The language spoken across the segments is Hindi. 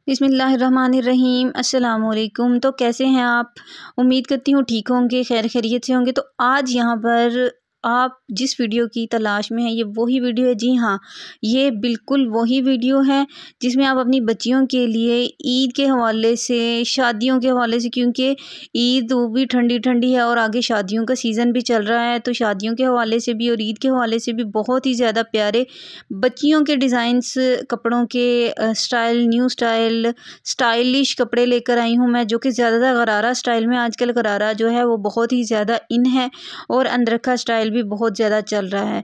बिस्मिल्लाहिर्रहमानिर्रहीम अस्सलामुअलैकुम। तो कैसे हैं आप? उम्मीद करती हूँ ठीक होंगे, खैर खैरियत से होंगे। तो आज यहाँ पर आप जिस वीडियो की तलाश में हैं ये वही वीडियो है। जी हाँ, ये बिल्कुल वही वीडियो है जिसमें आप अपनी बच्चियों के लिए ईद के हवाले से, शादियों के हवाले से, क्योंकि ईद वो भी ठंडी ठंडी है और आगे शादियों का सीज़न भी चल रहा है, तो शादियों के हवाले से भी और ईद के हवाले से भी बहुत ही ज़्यादा प्यारे बच्चियों के डिज़ाइंस, कपड़ों के स्टाइल, न्यू स्टाइल, स्टाइलिश कपड़े लेकर आई हूँ मैं, जो कि ज़्यादातर गरारा स्टाइल में। आजकल गरारा जो है वो बहुत ही ज़्यादा इन है और अनरखा स्टाइल भी बहुत ज़्यादा चल रहा है।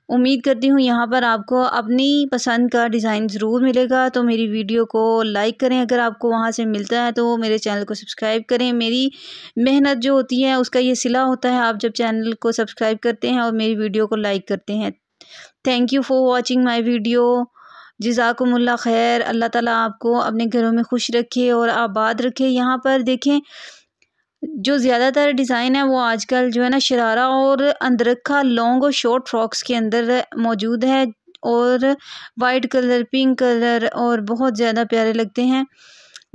उम्मीद करती हूँ यहाँ पर आपको अपनी पसंद का डिज़ाइन ज़रूर मिलेगा। तो मेरी वीडियो को लाइक करें, अगर आपको वहाँ से मिलता है तो मेरे चैनल को सब्सक्राइब करें। मेरी मेहनत जो होती है उसका ये सिला होता है, आप जब चैनल को सब्सक्राइब करते हैं और मेरी वीडियो को लाइक करते हैं। Thank you for watching my video. जज़ाकुमुल्लाह खैर। अल्लाह ताला आपको अपने घरों में खुश रखे और आबाद रखे। यहाँ पर देखें, जो ज़्यादातर डिज़ाइन है वो आजकल जो है ना शरारा और अंदरखा लॉन्ग और शॉर्ट फ्रॉक्स के अंदर मौजूद है, और वाइट कलर, पिंक कलर, और बहुत ज़्यादा प्यारे लगते हैं।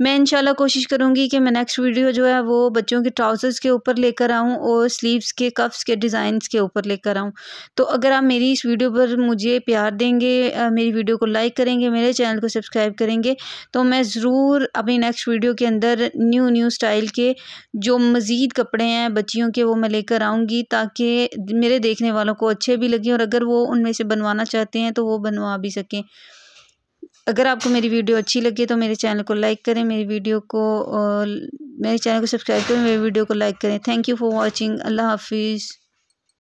मैं इंशाल्लाह कोशिश करूँगी कि मैं नेक्स्ट वीडियो जो है वो बच्चों के ट्राउज़र्स के ऊपर लेकर आऊँ और स्लीव्स के कफ्स के डिज़ाइंस के ऊपर लेकर आऊँ। तो अगर आप मेरी इस वीडियो पर मुझे प्यार देंगे, मेरी वीडियो को लाइक करेंगे, मेरे चैनल को सब्सक्राइब करेंगे, तो मैं ज़रूर अपनी नेक्स्ट वीडियो के अंदर न्यू स्टाइल के जो मज़ीद कपड़े हैं बच्चियों के वो मैं लेकर आऊँगी, ताकि मेरे देखने वालों को अच्छे भी लगें और अगर वो उनमें से बनवाना चाहते हैं तो वो बनवा भी सकें। अगर आपको मेरी वीडियो अच्छी लगे तो मेरे चैनल को लाइक करें, मेरे चैनल को सब्सक्राइब करें, मेरी वीडियो को लाइक करें। Thank you for watching. Allah हाफिज़।